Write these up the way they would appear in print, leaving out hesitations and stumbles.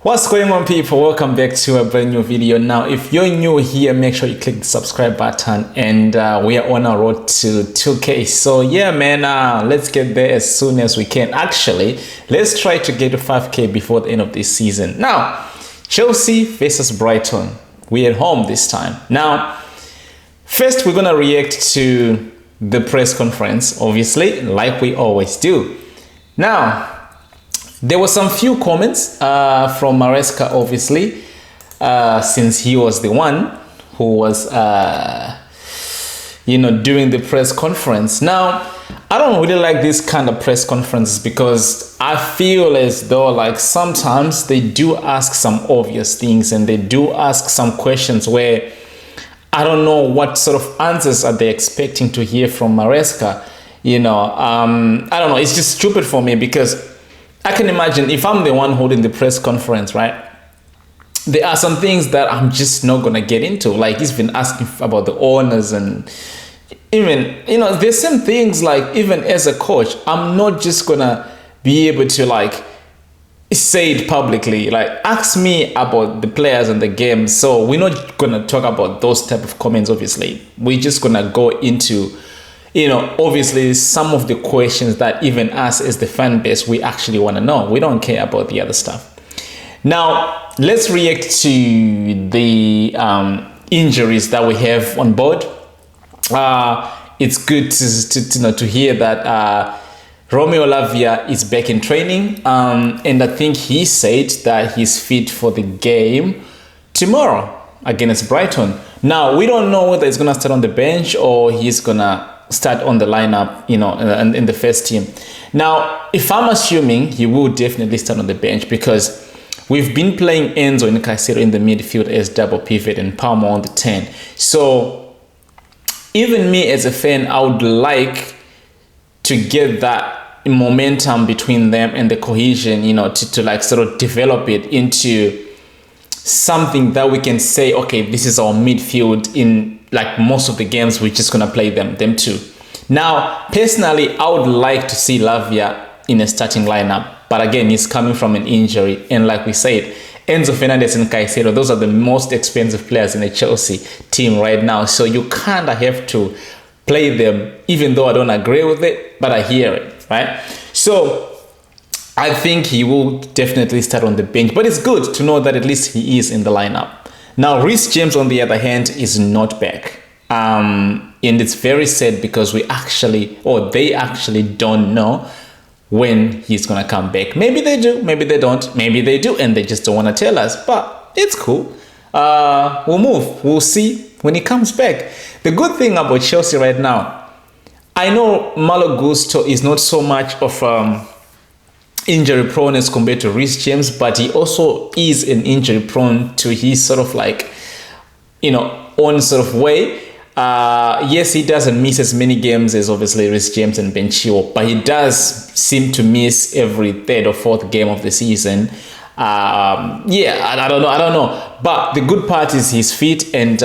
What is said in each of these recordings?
What's going on, people? Welcome back to a brand new video. Now, if you're new here, make sure you click the subscribe button, and we are on our road to 2K. So yeah, man, let's get there as soon as we can. Actually, let's try to get to 5K before the end of this season. Now, Chelsea versus Brighton. We're at home this time. Now, first we're gonna react to the press conference, obviously, like we always do. Now, there were some few comments from Maresca, obviously, since he was the one who was, doing the press conference. Now, I don't really like this kind of press conferences because I feel as though like sometimes they do ask some obvious things and they do ask some questions where I don't know what sort of answers are they expecting to hear from Maresca. I don't know. It's just stupid for me because I can imagine if I'm the one holding the press conference, right? There are some things that I'm just not going to get into. Like he's been asking about the owners and even, there's some things like even as a coach, I'm not just going to be able to like say it publicly. Like ask me about the players and the game. So we're not going to talk about those type of comments, obviously. We're just going to go into obviously some of the questions that even us as the fan base, we actually want to know. We don't care about the other stuff. Now, let's react to the injuries that we have on board. It's good to hear that Romeo Lavia is back in training. And I think he said that he's fit for the game tomorrow against Brighton. Now, we don't know whether he's going to start on the bench or he's going to start on the lineup, in the first team. Now, if I'm assuming, he will definitely start on the bench because we've been playing Enzo and Caicedo in the midfield as double pivot and Palmer on the 10. So even me as a fan, I would like to get that momentum between them and the cohesion, to like sort of develop it into something that we can say, okay, this is our midfield in like most of the games, we're just going to play them too. Now, personally, I would like to see Lavia in a starting lineup. But again, he's coming from an injury. And like we said, Enzo Fernandez and Caicedo, those are the most expensive players in the Chelsea team right now. So you kind of have to play them, even though I don't agree with it, but I hear it, right? So I think he will definitely start on the bench. But it's good to know that at least he is in the lineup. Now, Reece James, on the other hand, is not back. And it's very sad because they actually don't know when he's going to come back. Maybe they do, maybe they don't, maybe they do, and they just don't want to tell us. But it's cool. We'll move. We'll see when he comes back. The good thing about Chelsea right now, I know Malo Gusto is not so much of injury prone as compared to Reece James, but he also is an injury prone to his sort of like, own sort of way. Yes, he doesn't miss as many games as obviously Reece James and Ben Chilwell, but he does seem to miss every third or fourth game of the season. I don't know. But the good part is he's fit and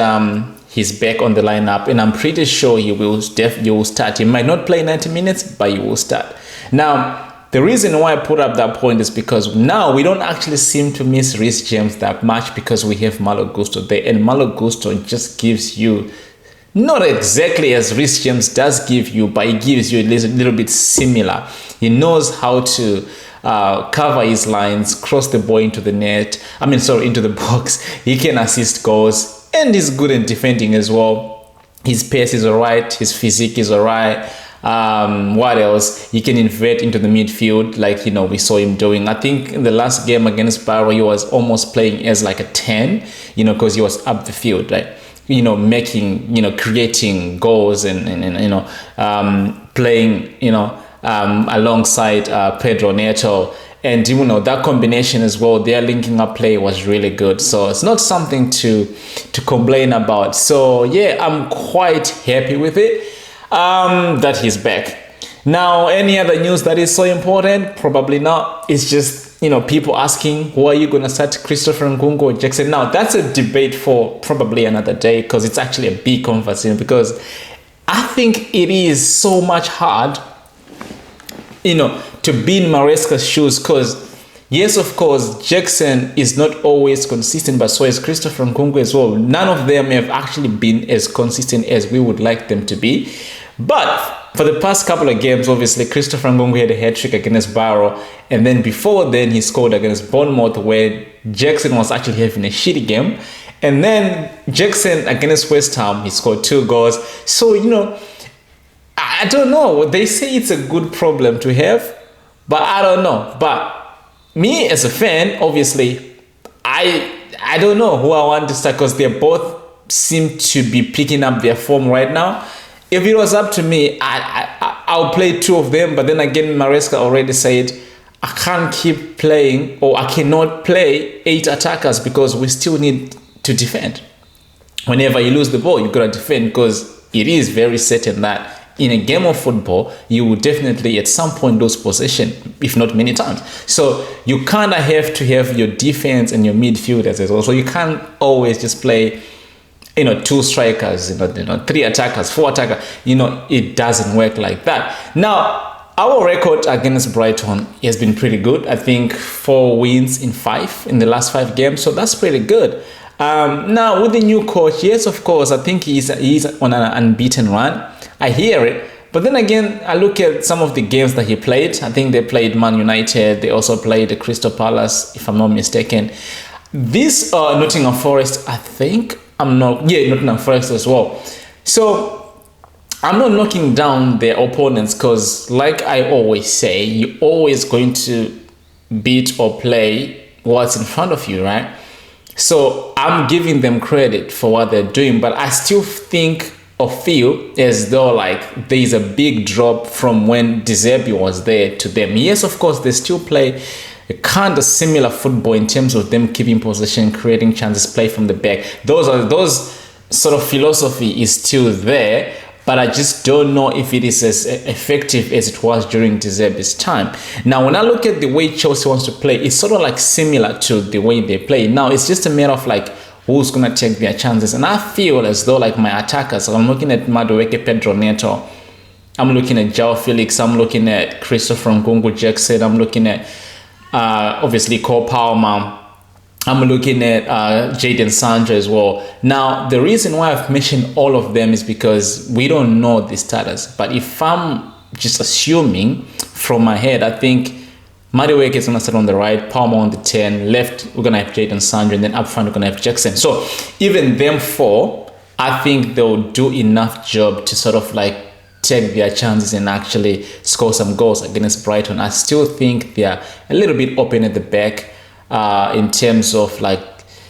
he's back on the lineup, and I'm pretty sure he will start. He might not play 90 minutes, but he will start. Now, the reason why I put up that point is because now we don't actually seem to miss Reece James that much because we have Malo Gusto there, and Malo Gusto just gives you, not exactly as Reece James does give you, but he gives you a little bit similar. He knows how to cover his lines, cross the ball into the into the box. He can assist goals, and he's good in defending as well. His pace is alright, his physique is alright. What else? He can invert into the midfield like we saw him doing. I think in the last game against Barrow, he was almost playing as like a 10, because he was up the field, right? Making, creating goals and playing, alongside Pedro Neto. And, that combination as well, their linking up play was really good. So it's not something to complain about. So yeah, I'm quite happy with it. That he's back. Now, any other news that is so important? Probably not. It's just, people asking, who are you going to start, Christopher Nkunku or Jackson? Now, that's a debate for probably another day because it's actually a big conversation because I think it is so much hard, to be in Maresca's shoes because Yes, of course, Jackson is not always consistent, but so is Christopher Nkunku as well. None of them have actually been as consistent as we would like them to be. But for the past couple of games, obviously, Christopher Nkunku had a hat-trick against Barrow, and then before then, he scored against Bournemouth, where Jackson was actually having a shitty game. And then Jackson against West Ham, he scored 2 goals. So, I don't know. They say it's a good problem to have, but I don't know. But me as a fan, obviously, I don't know who I want to start because they both seem to be picking up their form right now. If it was up to me, I'll play 2 of them. But then again, Maresca already said I can't keep playing, or I cannot play 8 attackers because we still need to defend. Whenever you lose the ball, you gotta defend, because it is very certain that in a game of football, you will definitely at some point lose possession, if not many times. So you kind of have to have your defense and your midfielders as well. So you can't always just play, 2 strikers, 3 attackers, 4 attackers. It doesn't work like that. Now, our record against Brighton has been pretty good. I think 4 wins in 5 in the last 5 games. So that's pretty good. Now, with the new coach, yes, of course, I think he's on an unbeaten run. I hear it. But then again, I look at some of the games that he played. I think they played Man United. They also played the Crystal Palace, if I'm not mistaken. This Nottingham Forest, Nottingham Forest as well. So I'm not knocking down their opponents because, like I always say, you're always going to beat or play what's in front of you, right? So I'm giving them credit for what they're doing, but I still think or feel as though like there is a big drop from when De Zerbi was there to them. Yes, of course, they still play a kind of similar football in terms of them keeping possession, creating chances, play from the back. Those sort of philosophy is still there, but I just don't know if it is as effective as it was during De Zerbi's time. Now, when I look at the way Chelsea wants to play, it's sort of like similar to the way they play. Now, it's just a matter of like who's going to take their chances. And I feel as though like my attackers, I'm looking at Madueke, Pedro Neto, I'm looking at João Felix, I'm looking at Christopher Nkunku, Jackson, I'm looking at obviously Cole Palmer, I'm looking at Jadon Sancho as well. Now, the reason why I've mentioned all of them is because we don't know the status. But if I'm just assuming from my head, I think Madueke is going to sit on the right, Palmer on the 10, left we're going to have Jadon Sancho, and then up front we're going to have Jackson. So even them 4, I think they'll do enough job to sort of like take their chances and actually score some goals against Brighton. I still think they're a little bit open at the back in terms of like,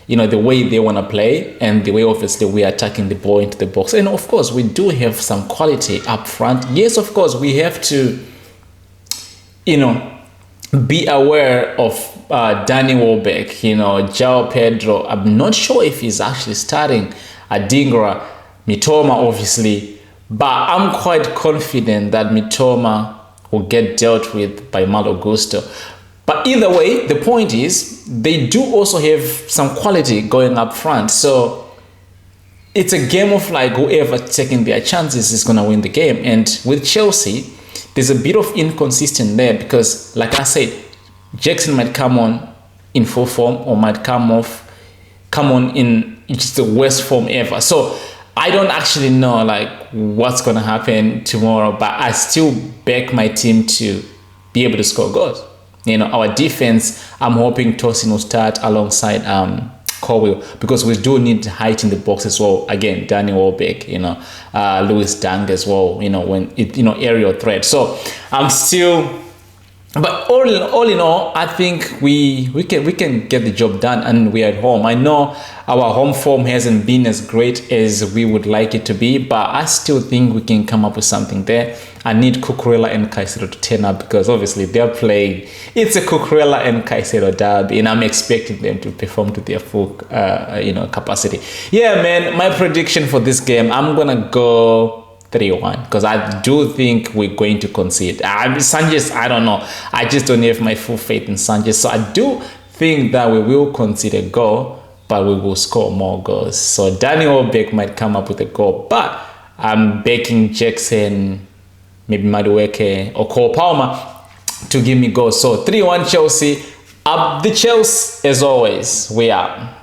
the way they want to play and the way obviously we are attacking the ball into the box. And of course, we do have some quality up front. Yes, of course, we have to, be aware of Danny Welbeck, João Pedro. I'm not sure if he's actually starting. Adingra, Mitoma, obviously. But I'm quite confident that Mitoma will get dealt with by Malo Gusto. But either way, the point is, they do also have some quality going up front. So it's a game of like whoever taking their chances is going to win the game. And with Chelsea, there's a bit of inconsistent there because, like I said, Jackson might come on in full form or might come on in just the worst form ever. So I don't actually know like what's going to happen tomorrow, but I still back my team to be able to score goals. Our defense, I'm hoping Tosin will start alongside Colwill because we do need height in the box as well. Again, Danny Welbeck, Lewis Dunk as well, when it, aerial threat. So I'm still, but all in all, I think we can get the job done, and we're at home. I know our home form hasn't been as great as we would like it to be, but I still think we can come up with something there. I need Cucurella and Caicedo to turn up because obviously they're playing. It's a Cucurella and Caicedo derby, and I'm expecting them to perform to their full, capacity. Yeah, man. My prediction for this game, I'm gonna go 3-1 because I do think we're going to concede. Sanchez, I don't know. I just don't have my full faith in Sanchez, so I do think that we will concede a goal, but we will score more goals. So Daniel Beck might come up with a goal, but I'm backing Jackson, maybe Madueke or Cole Palmer to give me goals. So 3-1 Chelsea. Up the Chelsea, as always, we out.